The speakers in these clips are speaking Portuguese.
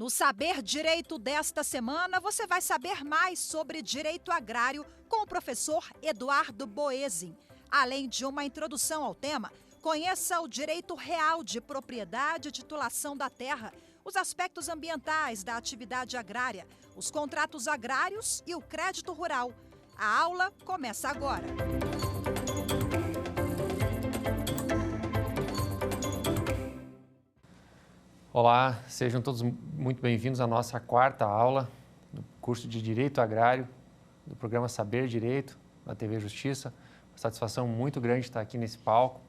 No Saber Direito desta semana, você vai saber mais sobre direito agrário com o professor Eduardo Boezin. Além de uma introdução ao tema, conheça o direito real de propriedade e titulação da terra, os aspectos ambientais da atividade agrária, os contratos agrários e o crédito rural. A aula começa agora. Olá, sejam todos muito bem-vindos à nossa quarta aula do curso de Direito Agrário do programa Saber Direito da TV Justiça. Uma satisfação muito grande estar aqui nesse palco,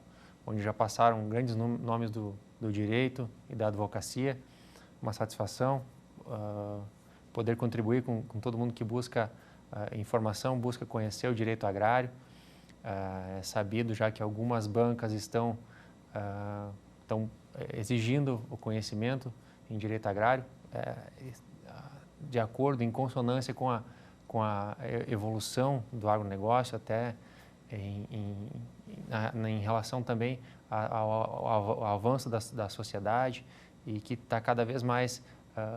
onde já passaram grandes nomes do direito e da advocacia. Uma satisfação poder contribuir com todo mundo que busca informação, busca conhecer o direito agrário. É sabido já que algumas bancas estão exigindo o conhecimento em direito agrário, de acordo, em consonância com a evolução do agronegócio, até em relação também ao avanço da sociedade, e que está cada vez mais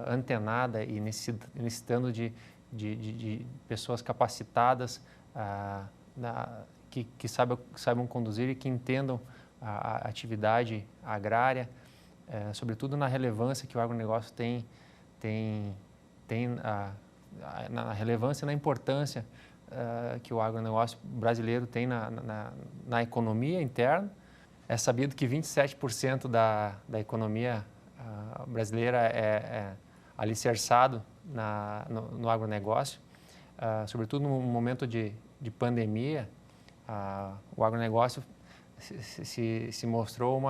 antenada e necessitando de pessoas capacitadas que saibam conduzir e que entendam a atividade agrária, sobretudo na relevância que o agronegócio tem na relevância e na importância que o agronegócio brasileiro tem na economia interna. É sabido que 27% da economia brasileira é alicerçado no agronegócio, sobretudo no momento de pandemia. O agronegócio se mostrou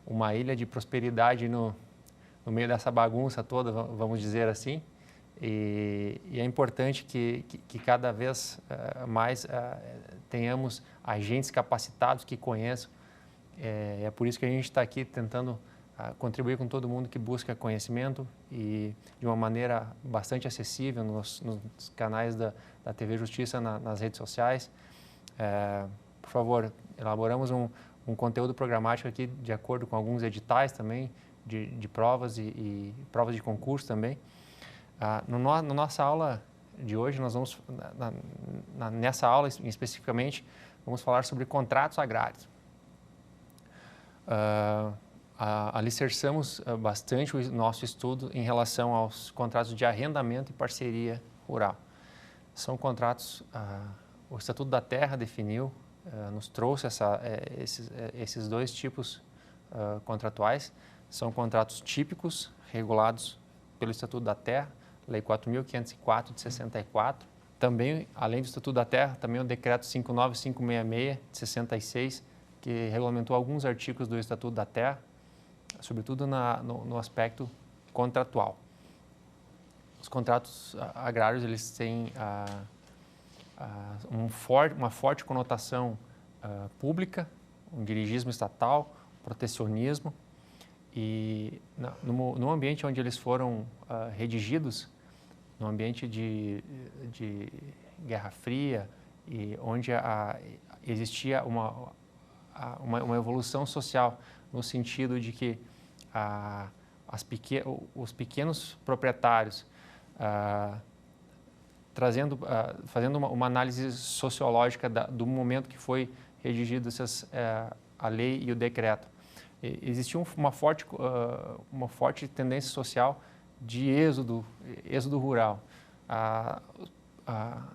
uma ilha de prosperidade no meio dessa bagunça toda, vamos dizer assim, e é importante que cada vez mais tenhamos agentes capacitados que conheçam. É por isso que a gente está aqui tentando contribuir com todo mundo que busca conhecimento e de uma maneira bastante acessível nos canais da TV Justiça, nas redes sociais. Por favor, elaboramos um conteúdo programático aqui de acordo com alguns editais também, de provas e provas de concurso também. Na nossa aula de hoje, nós vamos, nessa aula especificamente, vamos falar sobre contratos agrários. Alicerçamos bastante o nosso estudo em relação aos contratos de arrendamento e parceria rural. São contratos, o Estatuto da Terra definiu, nos trouxe esses dois tipos contratuais. São contratos típicos, regulados pelo Estatuto da Terra, Lei 4.504 de 64. Também, além do Estatuto da Terra, também o Decreto 59566 de 66, que regulamentou alguns artigos do Estatuto da Terra, sobretudo no aspecto contratual. Os contratos agrários, eles têm uma forte conotação pública, um dirigismo estatal, protecionismo, e no ambiente onde eles foram redigidos, no ambiente de Guerra Fria, e onde existia uma evolução social, no sentido de que os pequenos proprietários, fazendo uma análise sociológica do momento que foi redigido a lei e o decreto, existia uma forte tendência social de êxodo rural.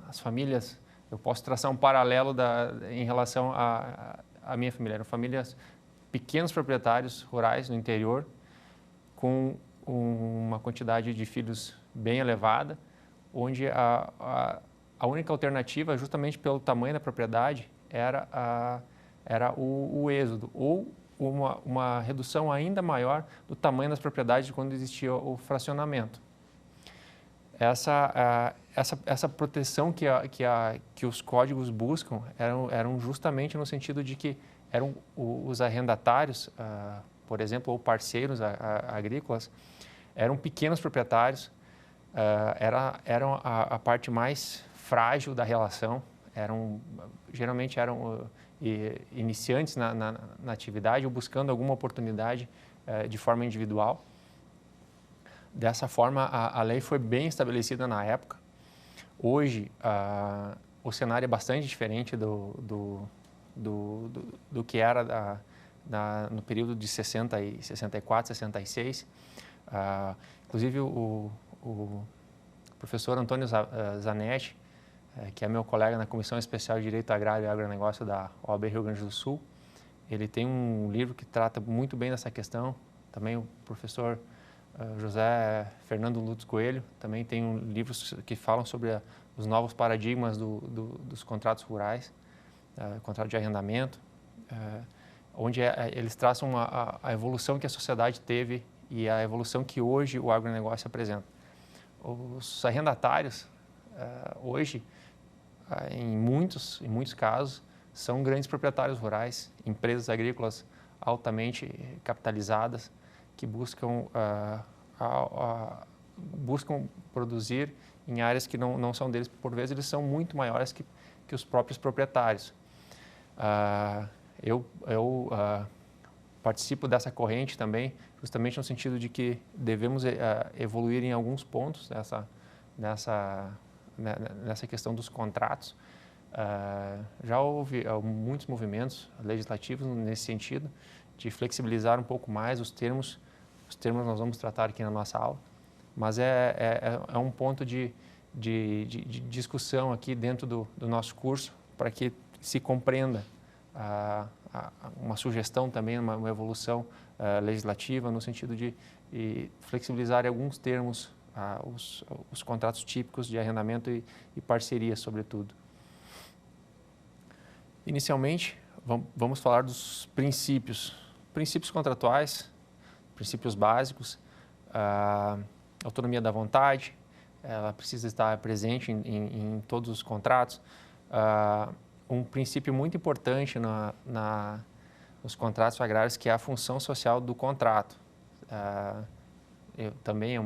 As famílias, eu posso traçar um paralelo em relação à minha família, eram famílias, pequenos proprietários rurais no interior, com uma quantidade de filhos bem elevada, onde a única alternativa, justamente pelo tamanho da propriedade, era o êxodo, ou uma redução ainda maior do tamanho das propriedades de quando existia o fracionamento. Essa proteção que os códigos buscam eram justamente no sentido de que eram os arrendatários, por exemplo, ou parceiros agrícolas, eram pequenos proprietários, eram a parte mais frágil da relação, geralmente eram iniciantes na atividade ou buscando alguma oportunidade de forma individual. Dessa forma, a lei foi bem estabelecida na época. Hoje, o cenário é bastante diferente do que era no período de 64, 66. Inclusive, o professor Antônio Zanetti, que é meu colega na Comissão Especial de Direito Agrário e Agronegócio da OAB Rio Grande do Sul, ele tem um livro que trata muito bem dessa questão. Também o professor José Fernando Lutz Coelho também tem livros que falam sobre os novos paradigmas dos contratos rurais, contrato de arrendamento, onde eles traçam a evolução que a sociedade teve e a evolução que hoje o agronegócio apresenta. Os arrendatários, hoje, em muitos casos, são grandes proprietários rurais, empresas agrícolas altamente capitalizadas que buscam produzir em áreas que não são deles. Por vezes, eles são muito maiores que os próprios proprietários. Eu participo dessa corrente também, justamente no sentido de que devemos evoluir em alguns pontos nessa questão dos contratos. Já houve muitos movimentos legislativos nesse sentido, de flexibilizar um pouco mais os termos. Os termos nós vamos tratar aqui na nossa aula, mas é um ponto de discussão aqui dentro do nosso curso, para que se compreenda uma sugestão também, uma evolução legislativa, no sentido de flexibilizar alguns termos, os contratos típicos de arrendamento e parceria, sobretudo. Inicialmente, vamos falar dos princípios contratuais, princípios básicos. Autonomia da vontade, ela precisa estar presente em todos os contratos. Um princípio muito importante nos contratos agrários, que é a função social do contrato. Também é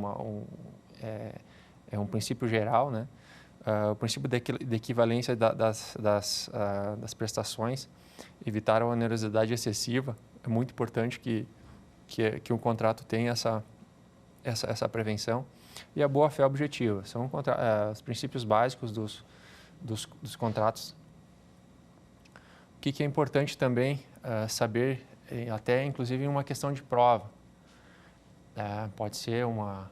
um princípio geral, né? O princípio de equivalência das prestações, evitar a onerosidade excessiva. É muito importante que um contrato tenha essa prevenção. E a boa-fé objetiva. São os princípios básicos dos contratos. O que é importante também saber, até inclusive em uma questão de prova. Pode ser uma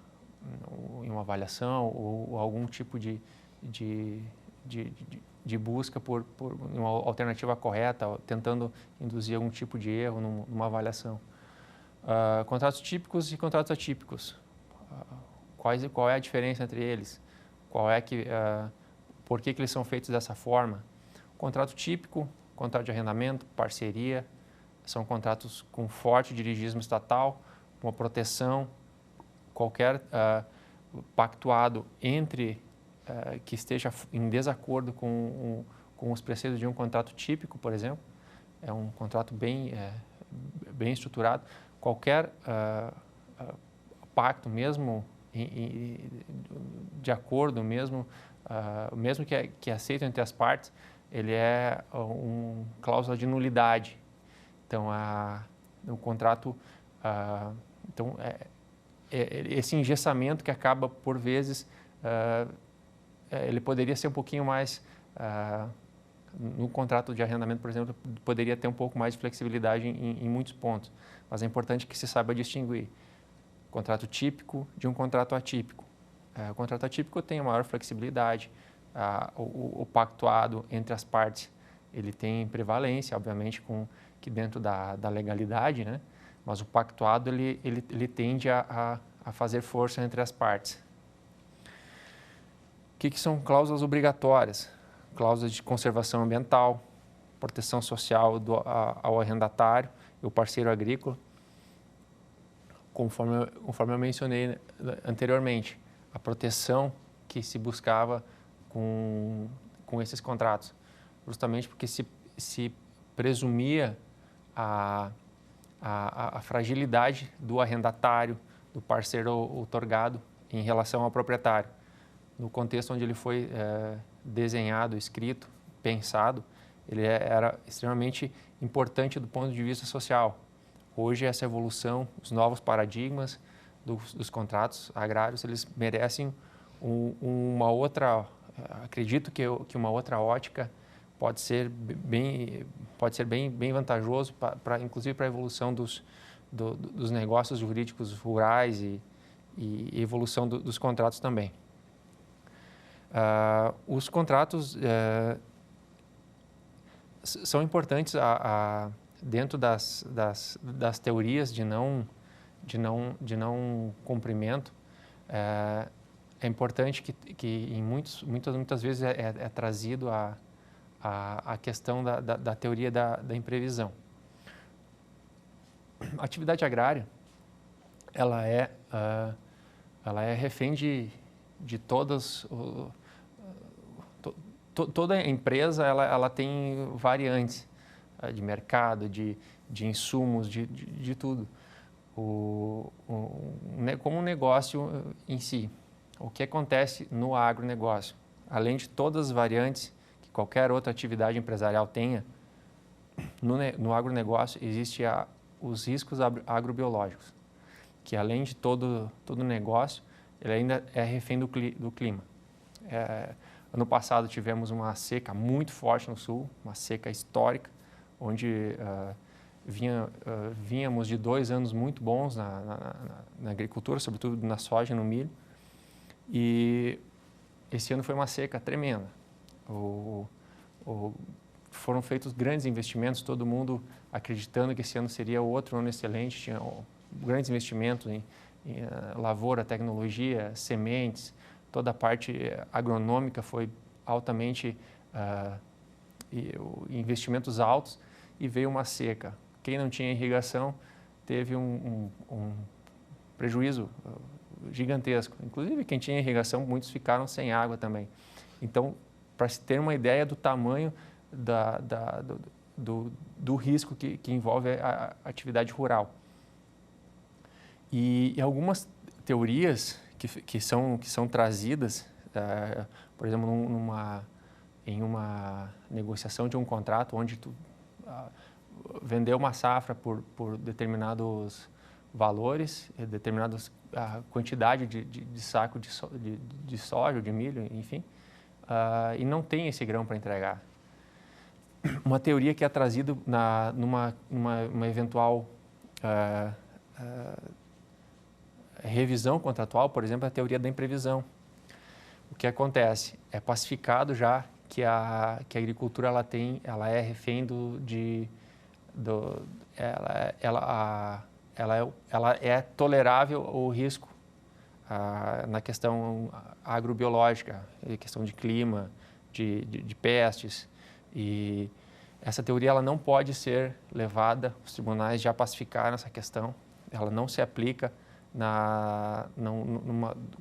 avaliação ou algum tipo de busca por uma alternativa correta, tentando induzir algum tipo de erro numa avaliação. Contratos típicos e contratos atípicos. Qual é a diferença entre eles? Por que eles são feitos dessa forma? Contrato típico, contrato de arrendamento, parceria, são contratos com forte dirigismo estatal, uma proteção. Qualquer pactuado que esteja em desacordo com os preceitos de um contrato típico, por exemplo, é um contrato bem estruturado. Qualquer pacto, mesmo de acordo, mesmo que é aceito entre as partes, ele é cláusula de nulidade. Então, o contrato... esse engessamento que acaba, por vezes, ele poderia ser um pouquinho mais... no contrato de arrendamento, por exemplo, poderia ter um pouco mais de flexibilidade em muitos pontos. Mas é importante que se saiba distinguir contrato típico de um contrato atípico. O contrato atípico tem maior flexibilidade. O pactuado entre as partes, ele tem prevalência, obviamente, que dentro da legalidade, né? Mas o pactuado ele tende a fazer força entre as partes. O que são cláusulas obrigatórias? Cláusulas de conservação ambiental, proteção social ao arrendatário e o parceiro agrícola. Conforme eu mencionei anteriormente, a proteção que se buscava com esses contratos, justamente porque se presumia a fragilidade do arrendatário, do parceiro outorgado em relação ao proprietário. No contexto onde ele foi desenhado, escrito, pensado, ele era extremamente importante do ponto de vista social. Hoje, essa evolução, os novos paradigmas, dos contratos agrários, eles merecem uma outra, acredito que uma outra ótica pode ser bem vantajoso, inclusive para a evolução dos negócios jurídicos rurais e evolução dos contratos também. Os contratos são importantes dentro das teorias de não cumprimento. É importante que muitas vezes é trazido a questão da teoria da imprevisão. A atividade agrária, ela é refém de todas... Toda empresa ela tem variantes de mercado, de insumos, de tudo. Como um negócio em si, o que acontece no agronegócio, além de todas as variantes que qualquer outra atividade empresarial tenha, no agronegócio existem os riscos agrobiológicos, que além de todo negócio, ele ainda é refém do clima. Ano passado tivemos uma seca muito forte no sul, uma seca histórica, onde vínhamos de 2 anos muito bons na agricultura, sobretudo na soja e no milho. E esse ano foi uma seca tremenda. Foram feitos grandes investimentos, todo mundo acreditando que esse ano seria outro ano excelente, tinha grandes investimentos em lavoura, tecnologia, sementes. Toda a parte agronômica foi altamente, investimentos altos, e veio uma seca. Quem não tinha irrigação teve um prejuízo gigantesco. Inclusive, quem tinha irrigação, muitos ficaram sem água também. Então, para se ter uma ideia do tamanho do risco que envolve a atividade rural. E algumas teorias que são trazidas, por exemplo, em uma negociação de um contrato onde tu vendeu uma safra por determinados valores, determinada quantidade de saco de soja ou de milho, enfim, e não tem esse grão para entregar. Uma teoria que é trazida numa eventual revisão contratual, por exemplo, é a teoria da imprevisão. O que acontece? É pacificado já que a agricultura ela é refém ela é tolerável o risco na questão agrobiológica, questão de clima, de pestes. E essa teoria ela não pode ser levada, os tribunais já pacificaram essa questão, ela não se aplica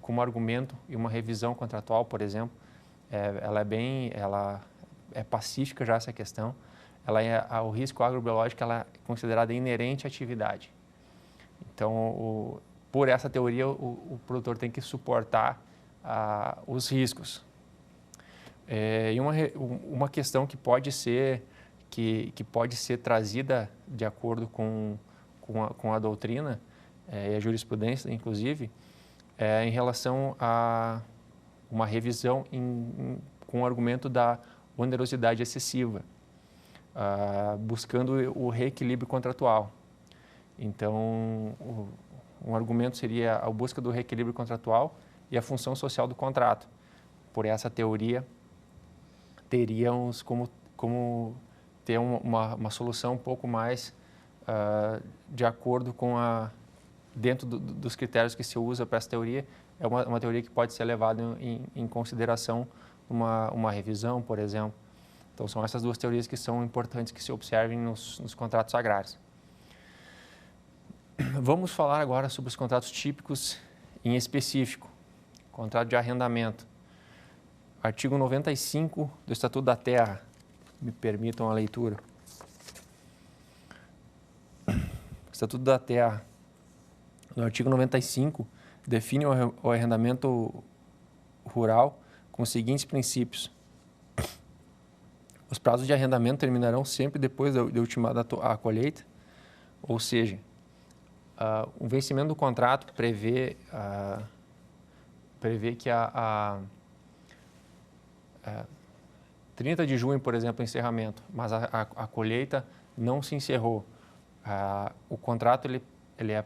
como argumento em uma revisão contratual, por exemplo. Ela é pacífica já essa questão. O risco agrobiológico ela é considerada inerente à atividade. Então, por essa teoria, o produtor tem que suportar os riscos. E uma questão que pode ser trazida de acordo com a doutrina e a jurisprudência, inclusive, em relação a uma revisão com o argumento da onerosidade excessiva, buscando o reequilíbrio contratual. Então, um argumento seria a busca do reequilíbrio contratual e a função social do contrato. Por essa teoria, teríamos como ter uma solução um pouco mais de acordo com dentro dos critérios que se usa para essa teoria. É uma teoria que pode ser levada em consideração uma revisão, por exemplo. Então, são essas duas teorias que são importantes que se observem nos contratos agrários. Vamos falar agora sobre os contratos típicos em específico. Contrato de arrendamento. Artigo 95 do Estatuto da Terra. Me permitam a leitura. Estatuto da Terra, no artigo 95, define o arrendamento rural com os seguintes princípios. Os prazos de arrendamento terminarão sempre depois de ultimada a colheita, ou seja, o vencimento do contrato prevê que 30 de junho, por exemplo, o encerramento, mas a colheita não se encerrou. O contrato ele é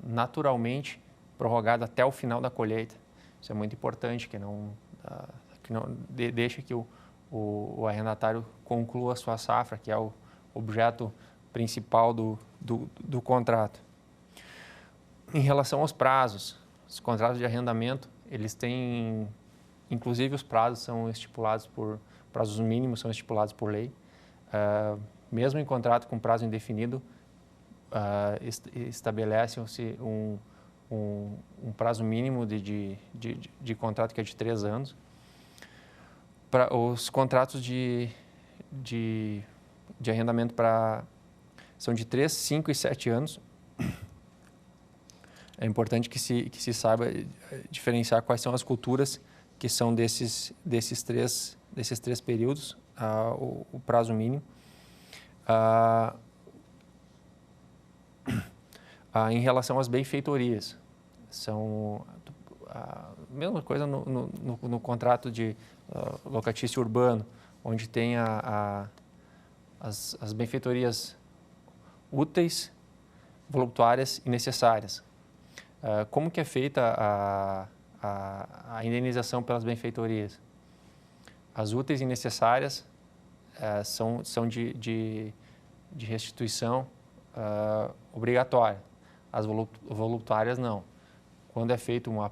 naturalmente prorrogado até o final da colheita. Isso é muito importante, que não deixe que o arrendatário conclua a sua safra, que é o objeto principal do contrato. Em relação aos prazos, os contratos de arrendamento, eles têm, inclusive os prazos são estipulados prazos mínimos são estipulados por lei. Mesmo em contrato com prazo indefinido, estabelece-se um prazo mínimo de contrato que é de 3 anos. Os contratos de arrendamento são de 3, 5 e 7 anos. É importante que se saiba diferenciar quais são as culturas que são desses três períodos, o prazo mínimo. Em relação às benfeitorias, são a mesma coisa no contrato de locatício urbano, onde tem as benfeitorias úteis, voluptuárias e necessárias. Como que é feita a indenização pelas benfeitorias? As úteis e necessárias são de restituição obrigatória. As voluptuárias não. Quando é feito um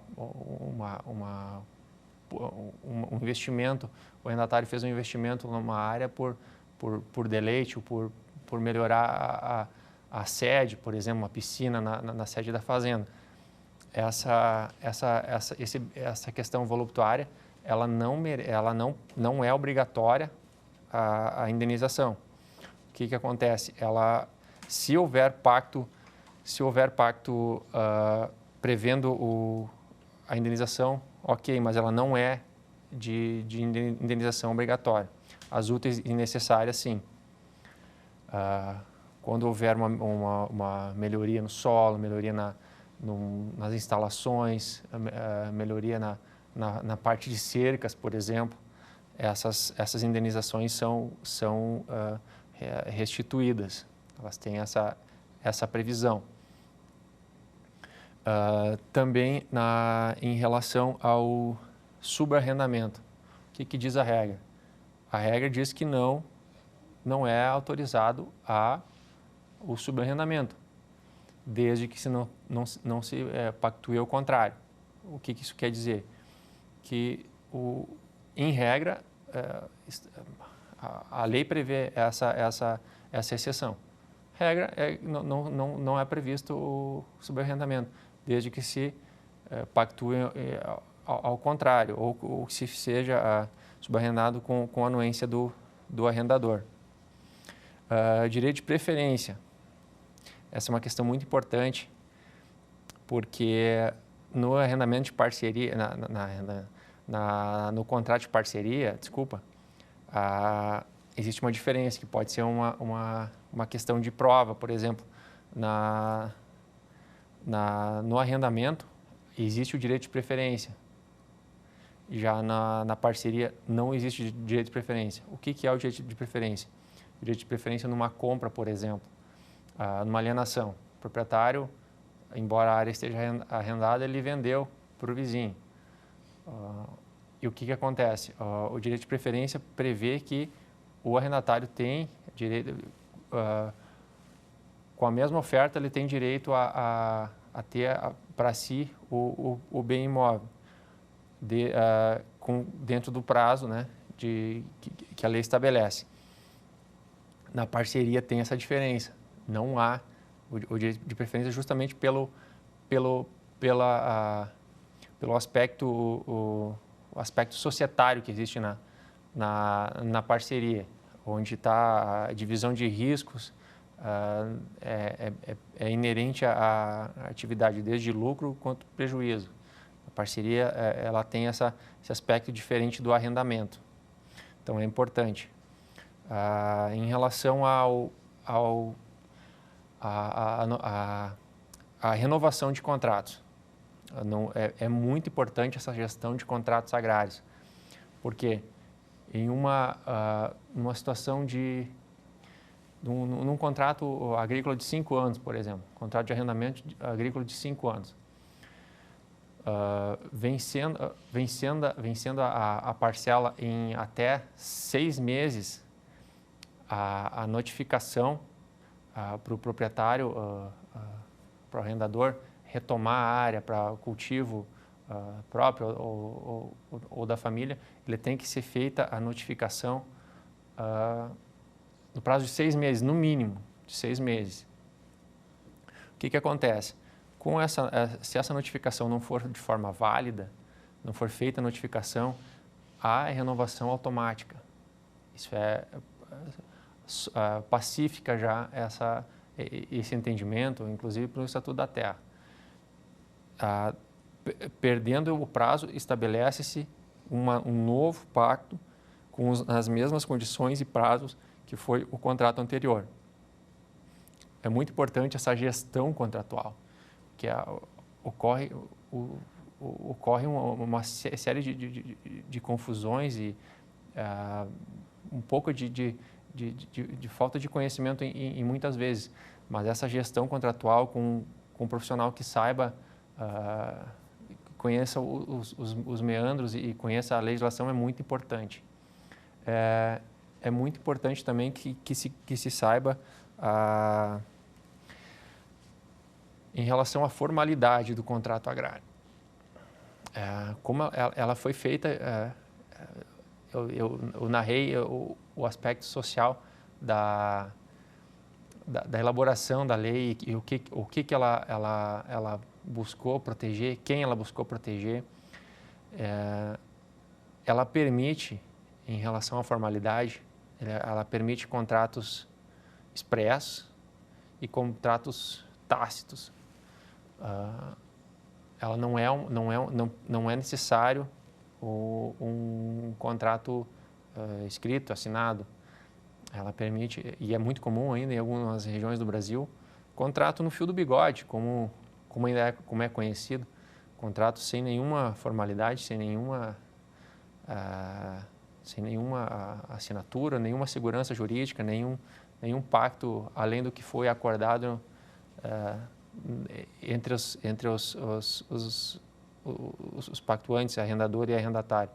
investimento, o arrendatário fez um investimento numa área por deleite, ou por melhorar a sede, por exemplo, uma piscina na sede da fazenda. Essa questão voluptuária, ela não é obrigatória a indenização. O que acontece? Se houver pacto prevendo a indenização, ok, mas ela não é de indenização obrigatória. As úteis e necessárias, sim. Quando houver uma melhoria no solo, melhoria nas instalações, melhoria na parte de cercas, por exemplo, essas indenizações são restituídas. Elas têm essa previsão. Também em relação ao subarrendamento. O que diz a regra? A regra diz que não é autorizado o subarrendamento, desde que não se pactue ao contrário. O que isso quer dizer? Que, em regra, a lei prevê essa exceção. Regra não é previsto o subarrendamento, desde que se pactue ao contrário, ou que se seja subarrendado com a anuência do arrendador. Direito de preferência. Essa é uma questão muito importante, porque no arrendamento de parceria, no contrato de parceria, existe uma diferença, que pode ser uma questão de prova. Por exemplo, no arrendamento existe o direito de preferência. Já na parceria não existe direito de preferência. O que é o direito de preferência? O direito de preferência numa compra, por exemplo, numa alienação. O proprietário, embora a área esteja arrendada, ele vendeu para o vizinho. E o que acontece? O direito de preferência prevê que o arrendatário tem direito, com a mesma oferta, ele tem direito a ter para si o bem imóvel, dentro do prazo, né, que a lei estabelece. Na parceria tem essa diferença. Não há o direito de preferência justamente pelo aspecto societário que existe na parceria, onde está a divisão de riscos, é inerente à atividade, desde lucro quanto prejuízo. A parceria ela tem esse aspecto diferente do arrendamento. Então, é importante. Em relação A renovação de contratos. É muito importante essa gestão de contratos agrários, porque em numa situação num contrato agrícola de 5 anos, por exemplo, contrato de arrendamento agrícola de 5 anos, vencendo a parcela em até 6 meses, a notificação para o proprietário, para o arrendador, retomar a área para o cultivo próprio ou da família, ele tem que ser feita a notificação no prazo de 6 meses, no mínimo, de 6 meses. O que acontece? Se essa notificação não for de forma válida, não for feita a notificação, há renovação automática. Isso pacifica já esse entendimento, inclusive pelo Estatuto da Terra. Perdendo o prazo, estabelece-se um novo pacto com as mesmas condições e prazos que foi o contrato anterior. É muito importante essa gestão contratual, que ocorre uma série de confusões e um pouco de falta de conhecimento em muitas vezes, mas essa gestão contratual com um profissional que saiba, conheça os meandros e conheça a legislação é muito importante. É muito importante também que se saiba em relação à formalidade do contrato agrário. Como ela foi feita, eu narrei o aspecto social da elaboração da lei e o que ela buscou proteger, quem ela buscou proteger. Ela permite, em relação à formalidade, ela permite contratos expressos e contratos tácitos. Ela não é necessário um contrato escrito, assinado. Ela permite, e é muito comum ainda em algumas regiões do Brasil, contrato no fio do bigode, como é conhecido, contrato sem nenhuma formalidade, sem nenhuma assinatura, nenhuma segurança jurídica, nenhum pacto além do que foi acordado entre os pactuantes, arrendador e arrendatário.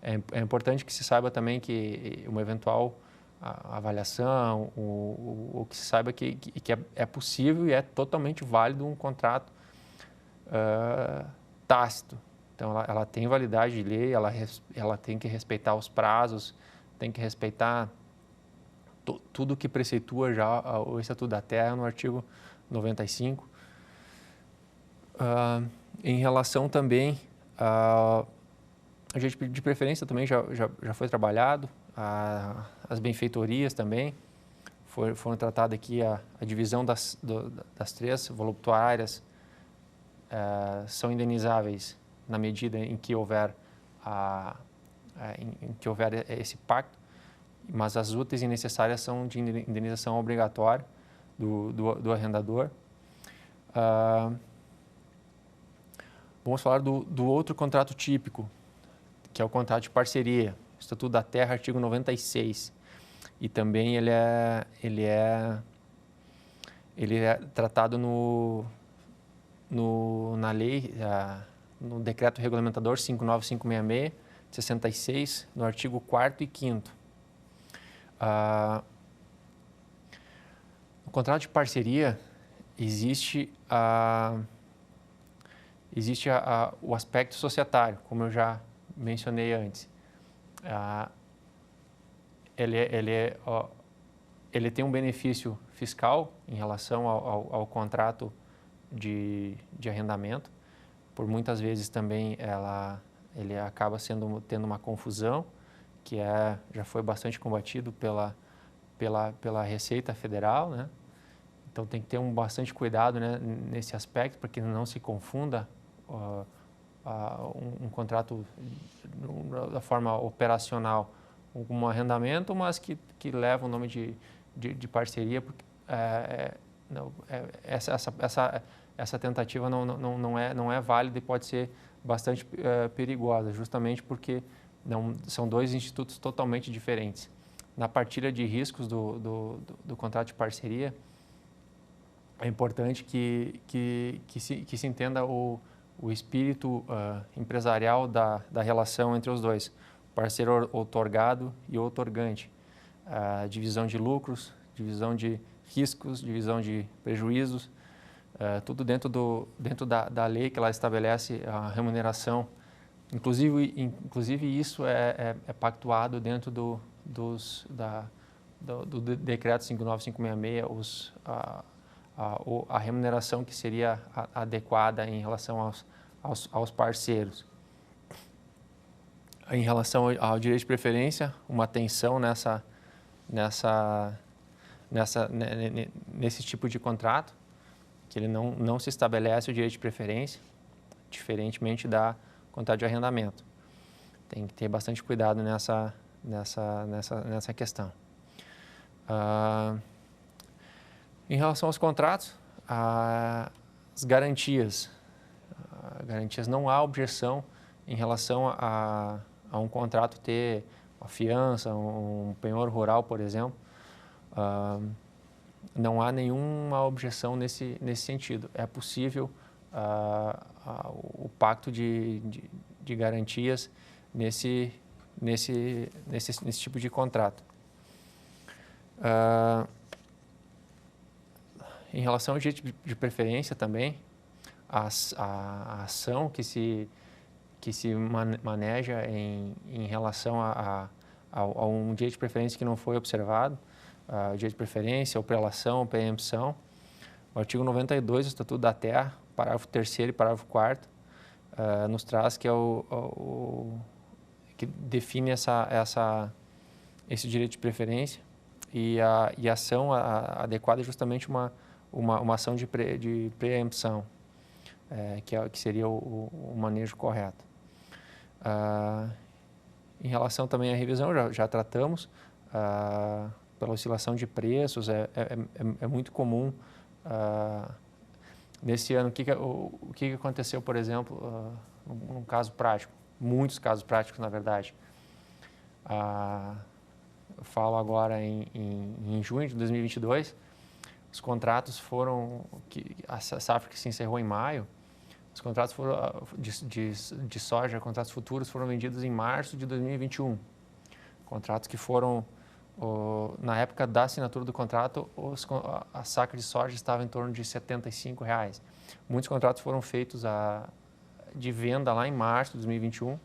É importante que se saiba também que uma eventual avaliação, ou que se saiba que é possível e é totalmente válido um contrato tácito. Então, ela tem validade de lei, ela tem que respeitar os prazos, tem que respeitar tudo que preceitua já o Estatuto da Terra no artigo 95. Em relação também, a gente de preferência também já foi trabalhado, as benfeitorias também, foram tratadas aqui a divisão das 3 voluptuárias, são indenizáveis na medida em que houver esse pacto, mas as úteis e necessárias são de indenização obrigatória do arrendador. Vamos falar do outro contrato típico, que é o contrato de parceria, Estatuto da Terra, artigo 96. E também ele é tratado na lei, no decreto regulamentador 59566, de 66, no artigo 4º e 5º. No contrato de parceria existe o aspecto societário, como eu já mencionei antes. Ele tem um benefício fiscal em relação ao contrato de arrendamento. Por muitas vezes também ele acaba tendo uma confusão, que já foi bastante combatido pela Receita Federal, né? Então tem que ter bastante cuidado, né, nesse aspecto, para que não se confunda um contrato da forma operacional com um arrendamento, mas que leva o nome de parceria, porque essa tentativa não é válida e pode ser bastante perigosa, justamente porque são dois institutos totalmente diferentes. Na partilha de riscos do contrato de parceria, é importante que se entenda o espírito empresarial da relação entre os dois, parceiro outorgado e outorgante, divisão de lucros, divisão de riscos, divisão de prejuízos, tudo dentro da lei que ela estabelece a remuneração. Inclusive isso é pactuado dentro do decreto 59566, a remuneração que seria adequada em relação aos parceiros. Em relação ao direito de preferência, uma atenção nesse tipo de contrato, que ele não se estabelece o direito de preferência, diferentemente da contrato de arrendamento. Tem que ter bastante cuidado nessa questão. Em relação aos contratos, as garantias. Garantias, não há objeção em relação a um contrato ter uma fiança, um penhor rural, por exemplo. Não há nenhuma objeção nesse sentido. É possível o pacto de garantias nesse tipo de contrato. Em relação ao direito de preferência também, a ação que se maneja em relação a um direito de preferência que não foi observado, o direito de preferência, ou prelação, ou preempção. O artigo 92 do Estatuto da Terra, parágrafo 3º e parágrafo 4º, nos traz que que define esse direito de preferência, e a ação adequada é justamente uma ação de preempção, que seria o manejo correto. Em relação também à revisão, já tratamos, pela oscilação de preços, é muito comum. Nesse ano, o que aconteceu, por exemplo, num caso prático? Muitos casos práticos, na verdade. Eu falo agora em junho de 2022, os contratos a safra que se encerrou em maio, os contratos de soja, contratos futuros, foram vendidos em março de 2021. Contratos que foram, na época da assinatura do contrato, a saca de soja estava em torno de R$ 75. Muitos contratos foram feitos de venda lá em março de 2021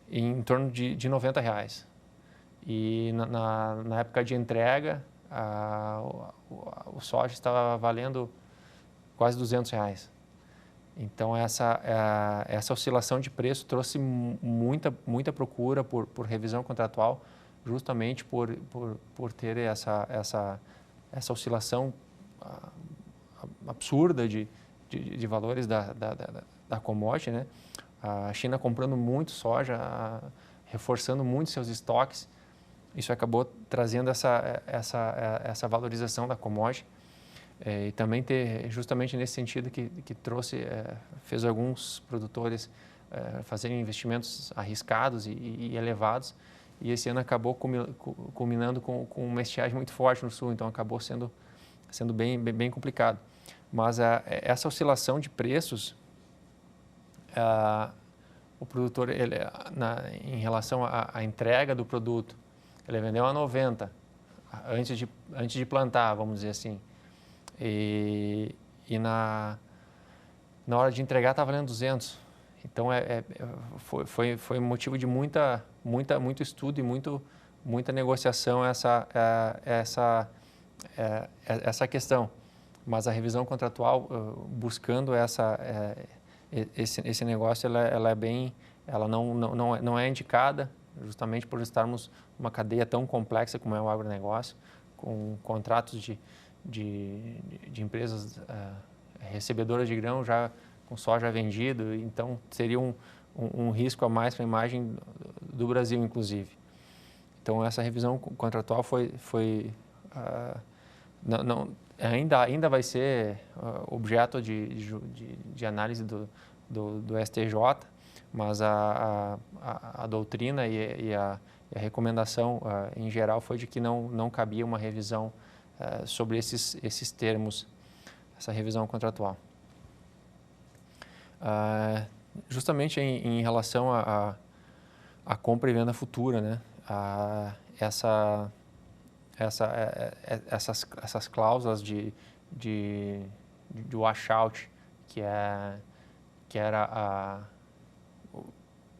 em torno de R$ 90. E na época de entrega, o soja estava valendo quase R$ 200. Então, essa oscilação de preço trouxe muita procura por revisão contratual, justamente por ter essa oscilação absurda de valores da commodity, né? A China comprando muito soja, reforçando muito seus estoques. Isso acabou trazendo essa valorização da commodity. E também justamente nesse sentido que fez alguns produtores fazerem investimentos arriscados e elevados, e esse ano acabou culminando com uma estiagem muito forte no sul, então acabou sendo bem complicado. Mas essa oscilação de preços, o produtor, em relação à entrega do produto, ele vendeu a 90 antes de plantar, vamos dizer assim. E na hora de entregar estava valendo 200. Então foi motivo de muito estudo e muita negociação essa questão. Mas a revisão contratual, buscando esse negócio, ela não é indicada, justamente por estarmos numa cadeia tão complexa como é o agronegócio, com contratos de empresas recebedoras de grão já com soja vendido. Então seria um risco a mais para a imagem do Brasil, inclusive. Então essa revisão contratual ainda vai ser objeto de análise do STJ, mas a doutrina e a recomendação em geral foi de que não cabia uma revisão sobre esses termos, essa revisão contratual. Justamente em relação à compra e venda futura, né? Essas cláusulas de washout, que era o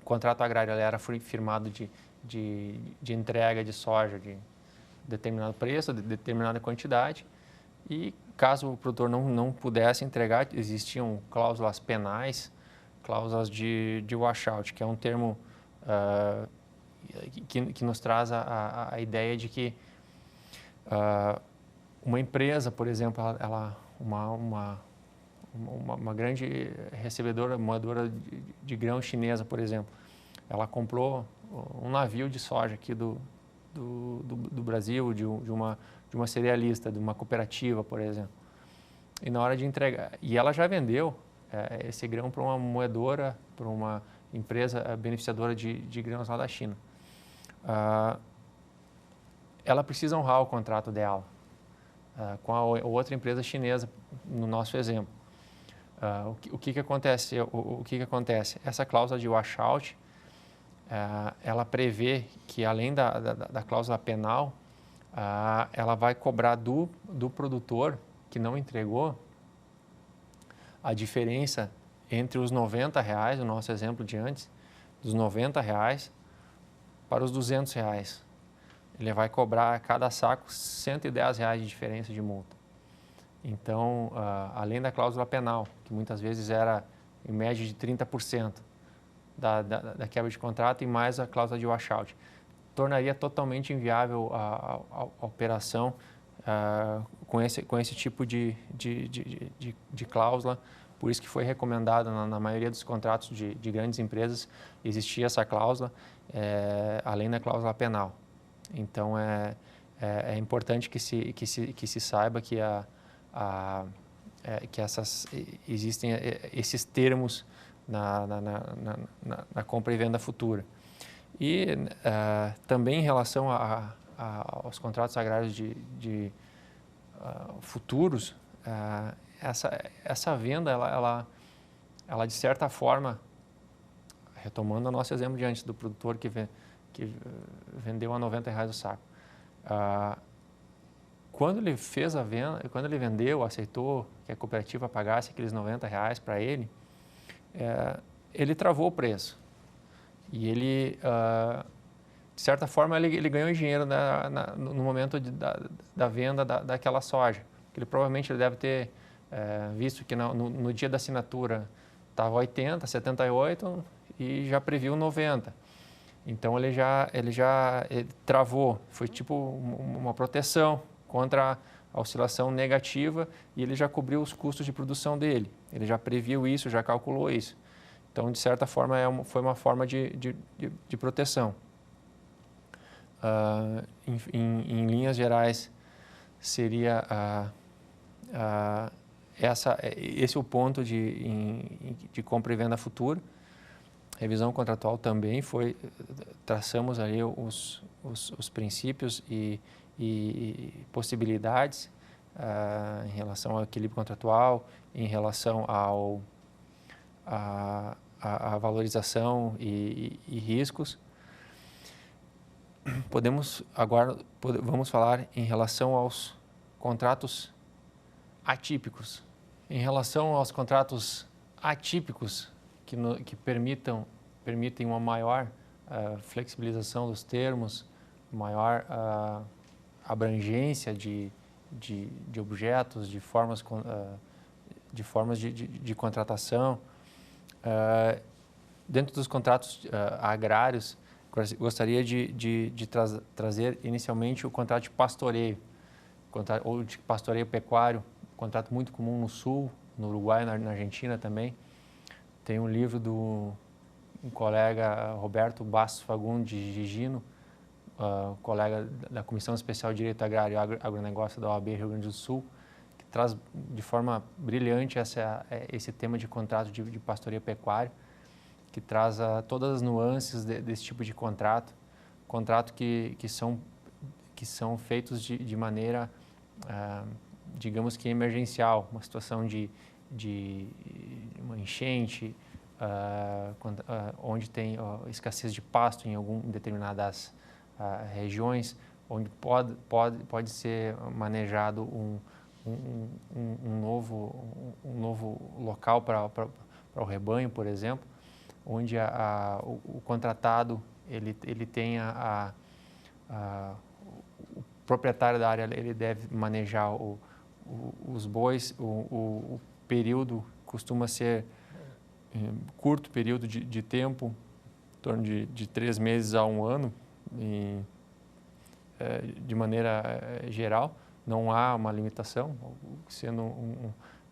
contrato agrário, ele era firmado de entrega de soja de determinado preço, de determinada quantidade, e caso o produtor não pudesse entregar, existiam cláusulas penais, cláusulas de washout, que é um termo que nos traz a ideia de que uma empresa, por exemplo, uma grande recebedora, moedora de grão chinesa, por exemplo, ela comprou um navio de soja aqui do Brasil, de uma cerealista, de uma cooperativa, por exemplo. E na hora de entregar, e ela já vendeu esse grão para uma moedora, para uma empresa beneficiadora de grãos lá da China. Ela precisa honrar o contrato dela com a outra empresa chinesa, no nosso exemplo. O que acontece? Essa cláusula de washout, ela prevê que, além da cláusula penal, ela vai cobrar do produtor que não entregou a diferença entre os R$90, o nosso exemplo de antes, dos R$90 para os R$200. Ele vai cobrar a cada saco R$110 de diferença de multa. Então, além da cláusula penal, que muitas vezes era em média de 30% da quebra de contrato, e mais a cláusula de washout, tornaria totalmente inviável a operação com esse tipo de cláusula. Por isso que foi recomendado na maioria dos contratos de grandes empresas, existia essa cláusula, além da cláusula penal. Então, é importante que se saiba que existem esses termos na compra e venda futura. E também em relação aos contratos agrários futuros, essa venda, ela de certa forma, retomando o nosso exemplo de antes do produtor que vendeu a R$90 o saco, quando ele fez a venda, quando ele vendeu, aceitou que a cooperativa pagasse aqueles R$90 para ele, ele travou o preço. E ele, de certa forma, ele ganhou dinheiro no momento da venda daquela soja. Ele provavelmente deve ter visto que no dia da assinatura estava 80, 78 e já previu 90. Então ele travou, foi tipo uma proteção contra a oscilação negativa, e ele já cobriu os custos de produção dele. Ele já previu isso, já calculou isso. Então, de certa forma, foi uma forma de proteção. Em linhas gerais, seria esse é o ponto de compra e venda futura. Revisão contratual também traçamos ali os princípios e possibilidades em relação ao equilíbrio contratual, em relação à valorização e riscos. Vamos falar em relação aos contratos atípicos. Em relação aos contratos atípicos, que permitem uma maior flexibilização dos termos, maior abrangência de objetos, de formas de contratação. Dentro dos contratos agrários, gostaria de trazer inicialmente o contrato de pastoreio, ou de pastoreio pecuário, um contrato muito comum no Sul, no Uruguai, na Argentina também. Tem um livro do colega Roberto Bastos Fagundes de Gino, colega da Comissão Especial de Direito Agrário e Agronegócio da OAB Rio Grande do Sul, traz de forma brilhante esse tema de contrato de pastoreio pecuário, que traz todas as nuances desse tipo de contrato que são feitos de maneira, digamos que emergencial, uma situação de uma enchente, onde tem escassez de pasto em determinadas regiões, onde pode ser manejado um novo local para o rebanho, por exemplo, onde o contratado ele tem o proprietário da área, ele deve manejar os bois, o período costuma ser curto período de tempo, em torno de 3 meses a 1 ano, de maneira geral. Não há uma limitação, sendo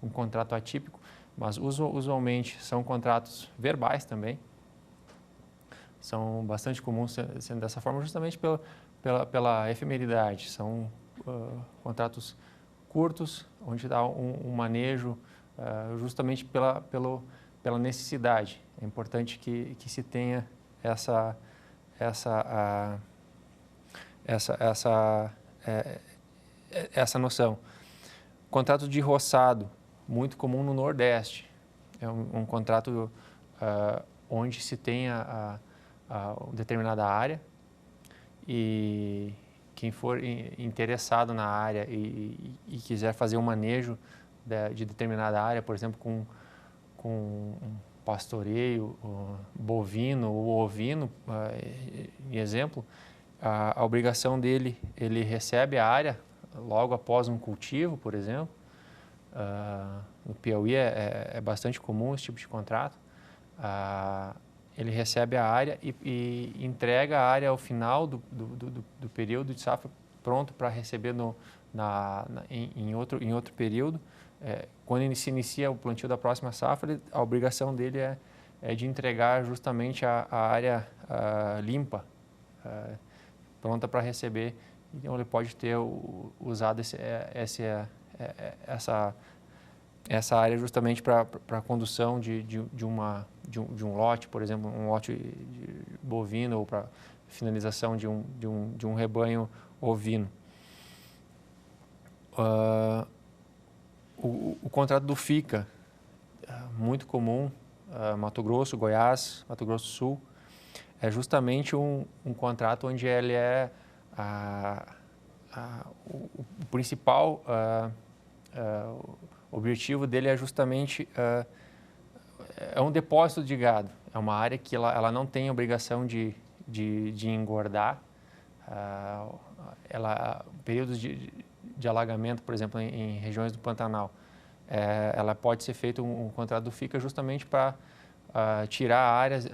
um contrato atípico, mas usualmente são contratos verbais também. São bastante comuns sendo dessa forma, justamente pela efemeridade. São contratos curtos, onde dá um manejo justamente pela necessidade. É importante que se tenha essa noção. Contrato de roçado, muito comum no Nordeste. É um contrato onde se tem determinada área e quem for interessado na área e quiser fazer um manejo de determinada área, por exemplo, com um pastoreio bovino ou ovino, em exemplo, a obrigação dele, ele recebe a área logo após um cultivo, por exemplo. No Piauí é bastante comum esse tipo de contrato. Ele recebe a área e entrega a área ao final do período de safra, pronto para receber em outro período. Quando ele se inicia o plantio da próxima safra, a obrigação dele é de entregar justamente a área limpa, pronta para receber. Então, ele pode ter usado essa área justamente para a condução de um lote, por exemplo, um lote bovino, ou para finalização de um rebanho ovino. O contrato do FICA, muito comum, Mato Grosso, Goiás, Mato Grosso do Sul, é justamente um contrato onde ele é o principal objetivo dele é justamente um depósito de gado. É uma área que ela não tem obrigação de engordar. Períodos de alagamento, por exemplo, em regiões do Pantanal, ela pode ser feito um contrato do FICA justamente para tirar áreas,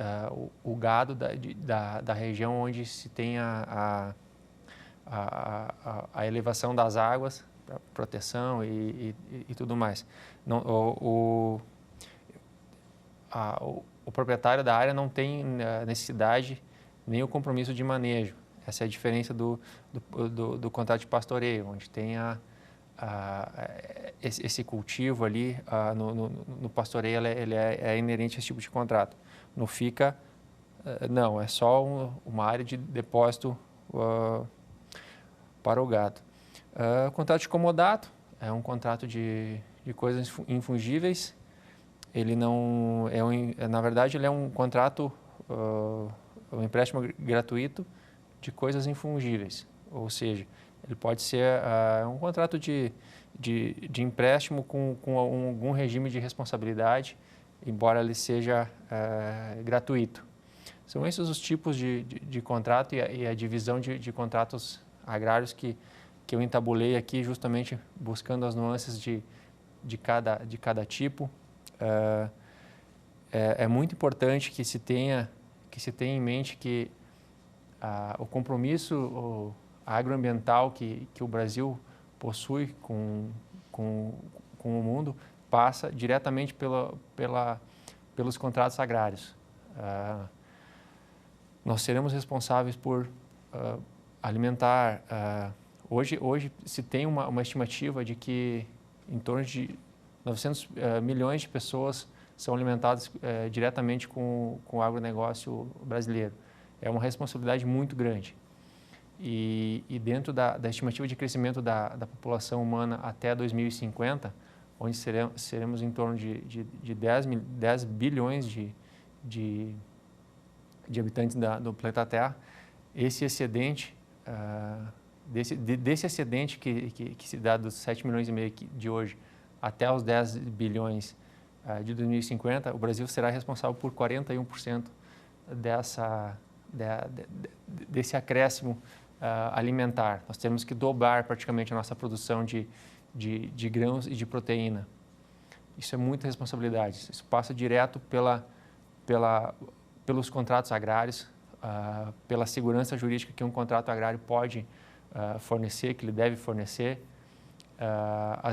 o gado da região onde se tem a elevação das águas, para proteção e tudo mais. O proprietário da área não tem necessidade nem o compromisso de manejo. Essa é a diferença do contrato de pastoreio, onde tem esse cultivo ali. No pastoreio ele é inerente a esse tipo de contrato. No FICA, não, é só uma área de depósito para o gado. Contrato de comodato é um contrato de coisas infungíveis. Ele não na verdade, ele é um contrato, um empréstimo gratuito de coisas infungíveis. Ou seja, ele pode ser um contrato de empréstimo com algum regime de responsabilidade, embora ele seja gratuito. São esses os tipos de contrato e a divisão de contratos agrários que eu entabulei aqui, justamente buscando as nuances de cada tipo. É muito importante que se tenha em mente que o compromisso agroambiental que o Brasil possui com o mundo passa diretamente pelos contratos agrários. Nós seremos responsáveis por alimentar. Hoje se tem uma estimativa de que em torno de 900 milhões de pessoas são alimentadas diretamente com o agronegócio brasileiro. É uma responsabilidade muito grande. E dentro da estimativa de crescimento da população humana até 2050, onde seremos em torno de 10 bilhões de habitantes do planeta Terra, esse excedente, desse excedente que se dá dos 7 milhões e meio de hoje até os 10 bilhões de 2050, o Brasil será responsável por 41% desse acréscimo alimentar. Nós temos que dobrar praticamente a nossa produção de grãos e de proteína. Isso é muita responsabilidade. Isso passa direto pelos contratos agrários, pela segurança jurídica que um contrato agrário pode fornecer, que ele deve fornecer, a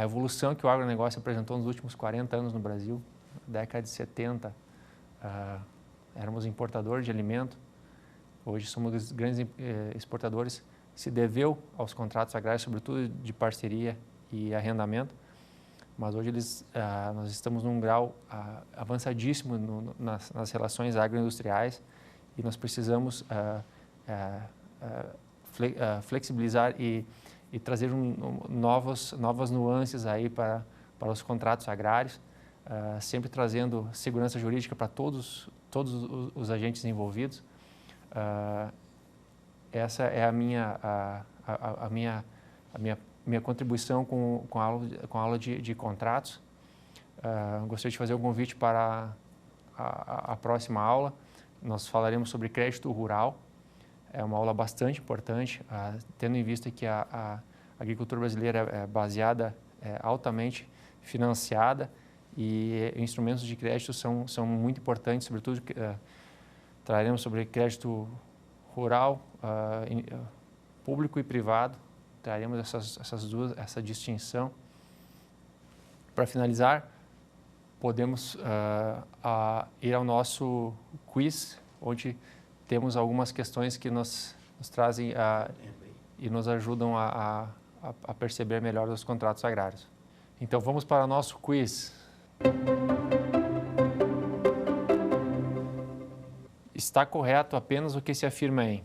evolução que o agronegócio apresentou nos últimos 40 anos no Brasil. Na década de 70, éramos importadores de alimento, hoje somos grandes exportadores. Se deveu aos contratos agrários, sobretudo de parceria e arrendamento, mas hoje nós estamos num grau avançadíssimo nas relações agroindustriais e nós precisamos flexibilizar e trazer novas nuances aí para os contratos agrários, sempre trazendo segurança jurídica para todos os agentes envolvidos. Essa é a minha contribuição com a aula de contratos. Gostaria de fazer um convite para a próxima aula. Nós falaremos sobre crédito rural. É uma aula bastante importante, tendo em vista que a agricultura brasileira é baseada, altamente financiada, e instrumentos de crédito são muito importantes, sobretudo traremos sobre crédito rural, público e privado, traremos essa distinção. Para finalizar, podemos ir ao nosso quiz, onde temos algumas questões que nos trazem e nos ajudam a perceber melhor os contratos agrários. Então, vamos para o nosso quiz. Está correto apenas o que se afirma em: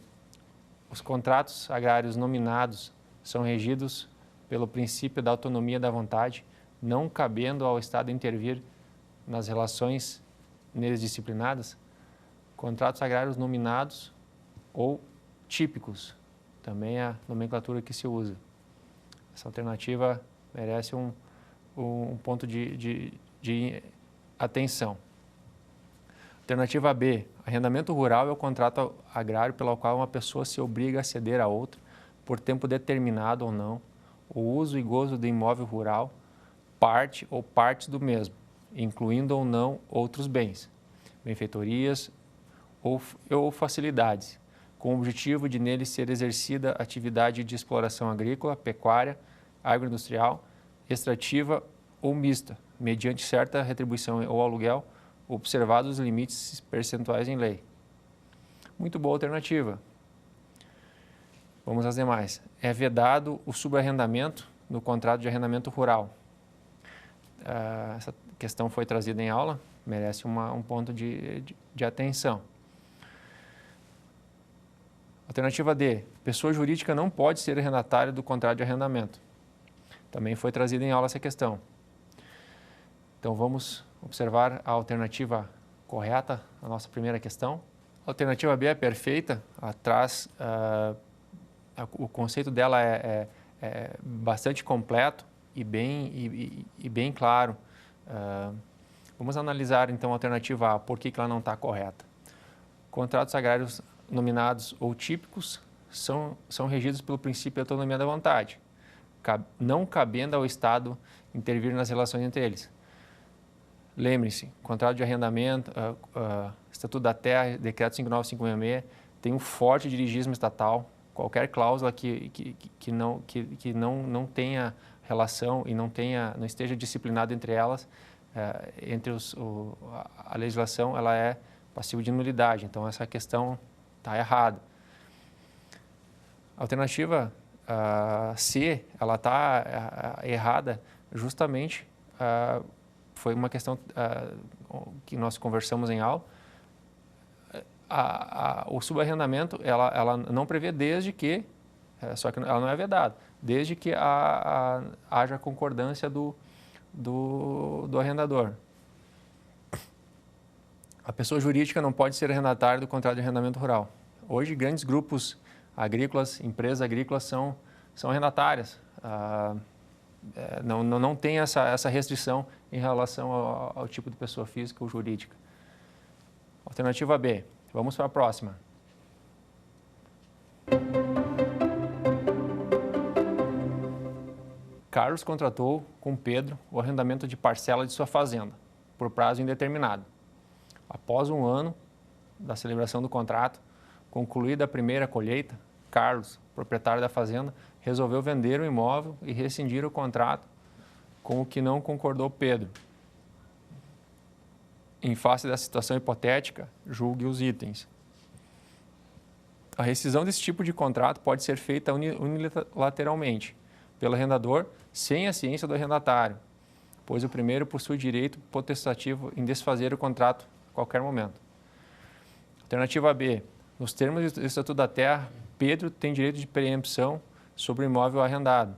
os contratos agrários nominados são regidos pelo princípio da autonomia da vontade, não cabendo ao Estado intervir nas relações neles disciplinadas? Contratos agrários nominados ou típicos, também é a nomenclatura que se usa. Essa alternativa merece um ponto de atenção. Alternativa B, arrendamento rural é o contrato agrário pelo qual uma pessoa se obriga a ceder a outra, por tempo determinado ou não, o uso e gozo do imóvel rural, parte ou partes do mesmo, incluindo ou não outros bens, benfeitorias ou facilidades, com o objetivo de nele ser exercida atividade de exploração agrícola, pecuária, agroindustrial, extrativa ou mista, mediante certa retribuição ou aluguel, observados os limites percentuais em lei. Muito boa alternativa. Vamos às demais. É vedado o subarrendamento no contrato de arrendamento rural. Essa questão foi trazida em aula, merece um ponto de atenção. Alternativa D, pessoa jurídica não pode ser arrendatária do contrato de arrendamento. Também foi trazida em aula essa questão. Então, vamos observar a alternativa correta, a nossa primeira questão. A alternativa B é perfeita, ela traz, o conceito dela é bastante completo e bem claro. Vamos analisar, então, a alternativa A, por que ela não está correta. Contratos agrários nominados ou típicos são regidos pelo princípio da autonomia da vontade, não cabendo ao Estado intervir nas relações entre eles. Lembre-se, contrato de arrendamento, Estatuto da Terra, Decreto 59566, tem um forte dirigismo estatal. Qualquer cláusula que não tenha relação e não esteja disciplinado entre elas, a legislação, ela é passiva de nulidade. Então, essa questão está errada. A alternativa C, ela está errada justamente foi uma questão que nós conversamos em aula. O subarrendamento, ela não prevê desde que, só que ela não é vedada, desde que haja concordância do arrendador. A pessoa jurídica não pode ser arrendatária do contrato de arrendamento rural. Hoje, grandes grupos agrícolas, empresas agrícolas são arrendatárias. Não tem essa restrição em relação ao tipo de pessoa física ou jurídica. Alternativa B. Vamos para a próxima. Carlos contratou com Pedro o arrendamento de parcela de sua fazenda, por prazo indeterminado. Após um ano da celebração do contrato, concluída a primeira colheita, Carlos, proprietário da fazenda, resolveu vender o imóvel e rescindir o contrato com o que não concordou Pedro. Em face dessa situação hipotética, julgue os itens. A rescisão desse tipo de contrato pode ser feita unilateralmente pelo arrendador sem a ciência do arrendatário, pois o primeiro possui direito potestativo em desfazer o contrato a qualquer momento. Alternativa B. Nos termos do Estatuto da Terra, Pedro tem direito de preempção sobre o imóvel arrendado.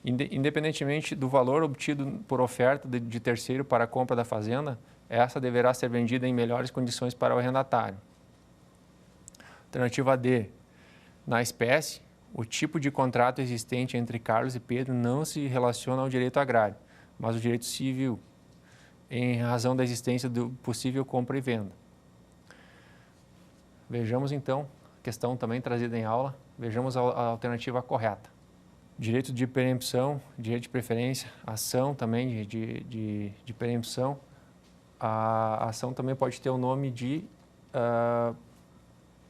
Independentemente do valor obtido por oferta de terceiro para a compra da fazenda, essa deverá ser vendida em melhores condições para o arrendatário. Alternativa D. Na espécie, o tipo de contrato existente entre Carlos e Pedro não se relaciona ao direito agrário, mas ao direito civil, em razão da existência do possível compra e venda. Vejamos então, a questão também trazida em aula, vejamos a alternativa correta. Direito de preempção, direito de preferência, ação também de preempção. A ação também pode ter o nome de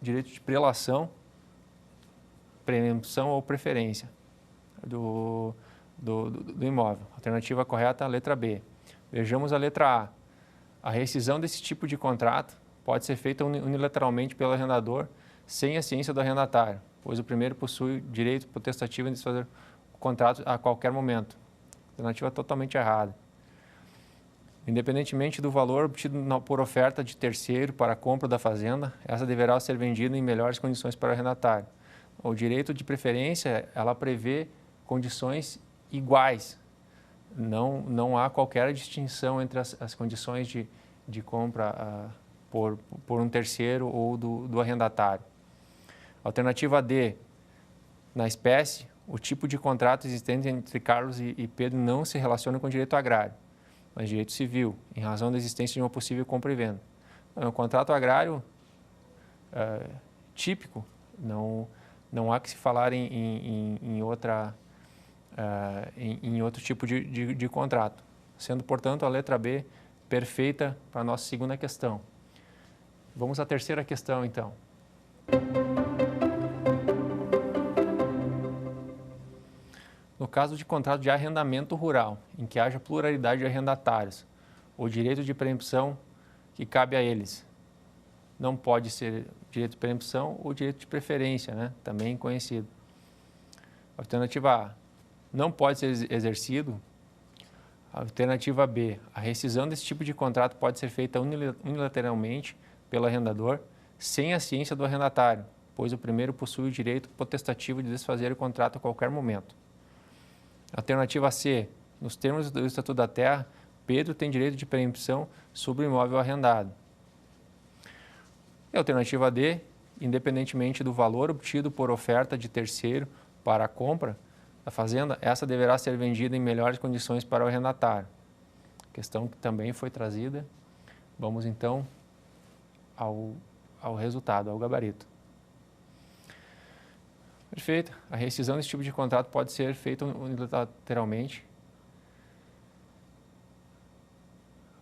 direito de prelação, preempção ou preferência do imóvel. Alternativa correta, a letra B. Vejamos a letra A. A rescisão desse tipo de contrato pode ser feita unilateralmente pelo arrendador sem a ciência do arrendatário, pois o primeiro possui direito potestativo em desfazer o contrato a qualquer momento. Alternativa totalmente errada. Independentemente do valor obtido por oferta de terceiro para a compra da fazenda, essa deverá ser vendida em melhores condições para o arrendatário. O direito de preferência, ela prevê condições iguais. Não há qualquer distinção entre as condições de compra por um terceiro ou do arrendatário. Alternativa D. Na espécie, o tipo de contrato existente entre Carlos e Pedro não se relaciona com o direito agrário, mas direito civil, em razão da existência de uma possível compra e venda. Um contrato agrário típico, não há que se falar em outro tipo de contrato, sendo, portanto, a letra B perfeita para a nossa segunda questão. Vamos à terceira questão, então. No caso de contrato de arrendamento rural, em que haja pluralidade de arrendatários, o direito de preempção que cabe a eles não pode ser direito de preempção ou direito de preferência, né? Também conhecido. Alternativa A. Não pode ser exercido. Alternativa B. A rescisão desse tipo de contrato pode ser feita unilateralmente pelo arrendador sem a ciência do arrendatário, pois o primeiro possui o direito potestativo de desfazer o contrato a qualquer momento. Alternativa C. Nos termos do Estatuto da Terra, Pedro tem direito de preempção sobre o imóvel arrendado. E alternativa D. Independentemente do valor obtido por oferta de terceiro para a compra da fazenda, essa deverá ser vendida em melhores condições para o arrendatário. Questão que também foi trazida. Vamos então ao resultado, ao gabarito. Perfeito. A rescisão desse tipo de contrato pode ser feita unilateralmente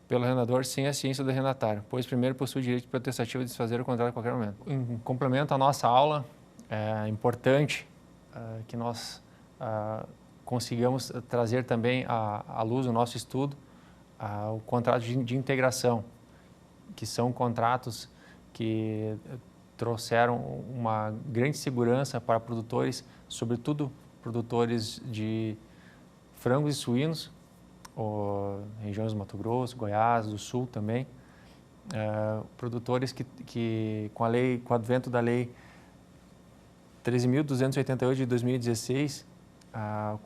pelo arrendador sem a ciência do arrendatário, pois primeiro possui o direito potestativo de desfazer o contrato a qualquer momento. Em complemento à nossa aula, é importante que nós consigamos trazer também à luz o nosso estudo o contrato de integração, que são contratos que trouxeram uma grande segurança para produtores, sobretudo produtores de frangos e suínos, regiões do Mato Grosso, Goiás, do Sul também. Produtores que com o advento da Lei 13.288 de 2016, a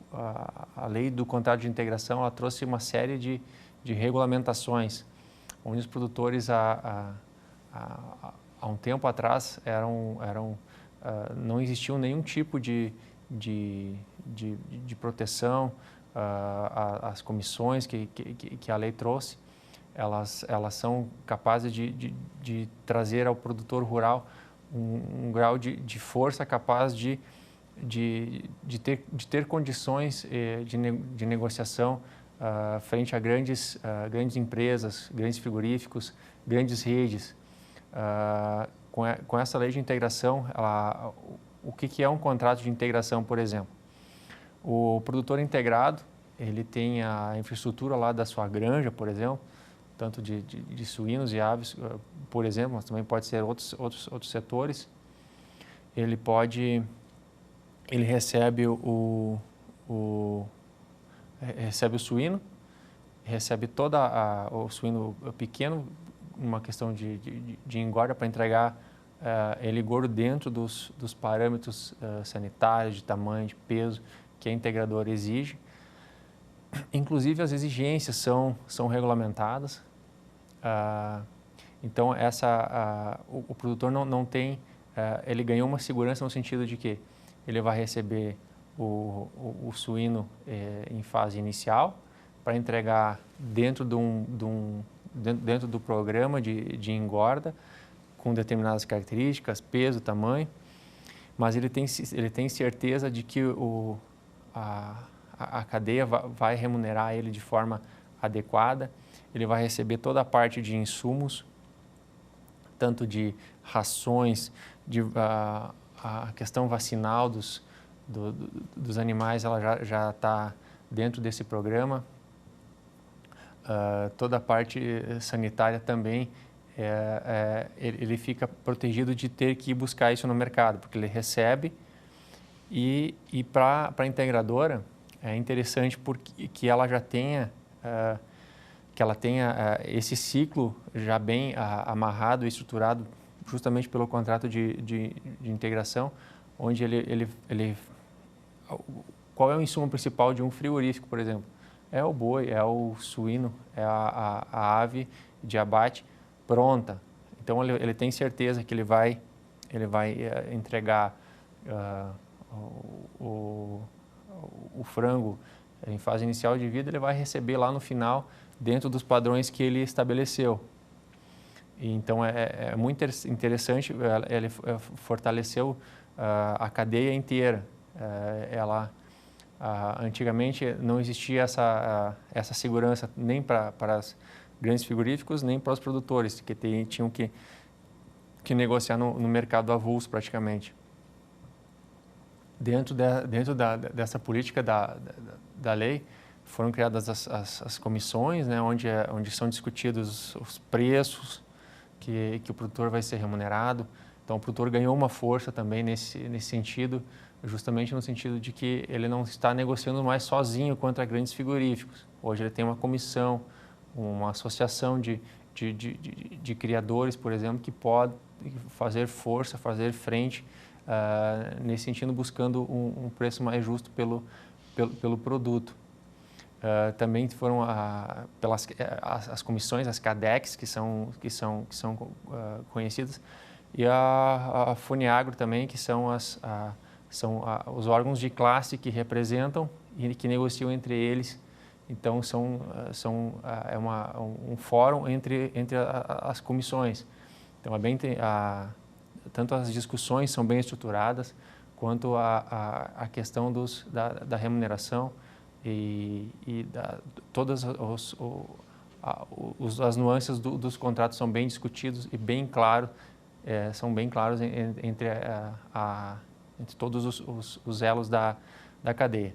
lei do contrato de integração, ela trouxe uma série de regulamentações, onde os produtores há um tempo atrás não existiam nenhum tipo de proteção. As comissões que a lei trouxe, elas são capazes de trazer ao produtor rural um grau de força capaz de ter condições de negociação frente a grandes empresas, grandes frigoríficos, grandes redes. Com essa lei de integração, o que é um contrato de integração, por exemplo? O produtor integrado, ele tem a infraestrutura lá da sua granja, por exemplo, tanto de suínos e aves, por exemplo, mas também pode ser outros setores. Ele recebe o suíno, recebe o suíno pequeno, uma questão de engorda para entregar ele gordo dentro dos parâmetros sanitários, de tamanho, de peso que a integradora exige. Inclusive, as exigências são regulamentadas. Então, o produtor não tem... ele ganhou uma segurança no sentido de que ele vai receber o suíno em fase inicial para entregar dentro dentro do programa de engorda, com determinadas características, peso, tamanho, mas ele tem certeza de que a cadeia vai remunerar ele de forma adequada. Ele vai receber toda a parte de insumos, tanto de rações, a questão vacinal dos animais, ela já está dentro desse programa. Toda a parte sanitária também, ele fica protegido de ter que ir buscar isso no mercado, porque ele recebe. E para a integradora, é interessante porque ela já tenha esse ciclo já bem amarrado e estruturado, justamente pelo contrato de integração, onde qual é o insumo principal de um frigorífico, por exemplo? É o boi, é o suíno, é a ave de abate pronta. Então, ele tem certeza que ele vai entregar o frango em fase inicial de vida, ele vai receber lá no final, dentro dos padrões que ele estabeleceu. Então, é muito interessante, ele fortaleceu a cadeia inteira. Antigamente não existia essa segurança nem para os grandes frigoríficos, nem para os produtores, que tinham que negociar no mercado avulso praticamente. Dentro dessa política da lei, foram criadas as comissões, né, onde são discutidos os preços que o produtor vai ser remunerado. Então, o produtor ganhou uma força também nesse sentido, justamente no sentido de que ele não está negociando mais sozinho contra grandes frigoríficos. Hoje ele tem uma comissão, uma associação de criadores, por exemplo, que pode fazer força, fazer frente, nesse sentido, buscando um preço mais justo pelo produto. Também foram as comissões, as CADECs, que são conhecidas, e a FUNIAGRO também, que são os órgãos de classe que representam e que negociam entre eles. Então, é um fórum entre as comissões. Então, tanto as discussões são bem estruturadas, quanto a questão da remuneração e todas as nuances dos contratos são bem discutidos e bem claros, são bem claros entre todos os elos da cadeia.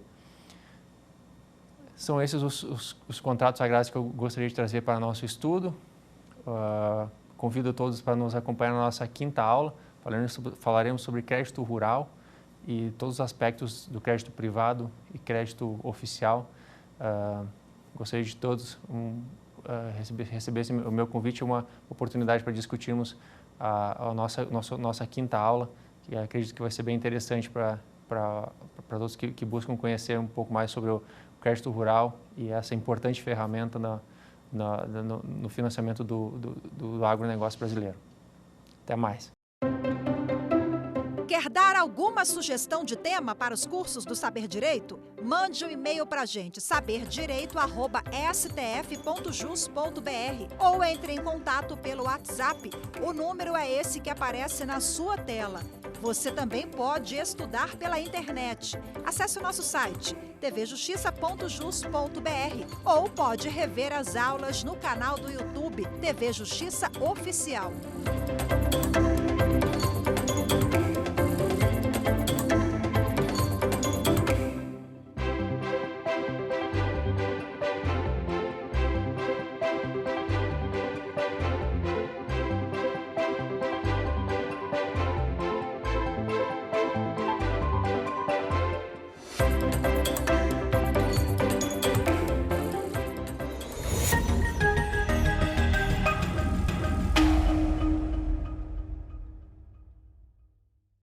São esses os contratos agrários que eu gostaria de trazer para nosso estudo. Convido todos para nos acompanhar na nossa quinta aula. Falaremos sobre crédito rural e todos os aspectos do crédito privado e crédito oficial. Gostaria de todos recebessem o meu convite, uma oportunidade para discutirmos a nossa quinta aula, que acredito que vai ser bem interessante para todos que buscam conhecer um pouco mais sobre o crédito rural e essa importante ferramenta no financiamento do agronegócio brasileiro. Até mais. Quer dar alguma sugestão de tema para os cursos do Saber Direito? Mande um e-mail para a gente, saberdireito@stf.jus.br, ou entre em contato pelo WhatsApp. O número é esse que aparece na sua tela. Você também pode estudar pela internet. Acesse o nosso site tvjustiça.jus.br ou pode rever as aulas no canal do YouTube TV Justiça Oficial.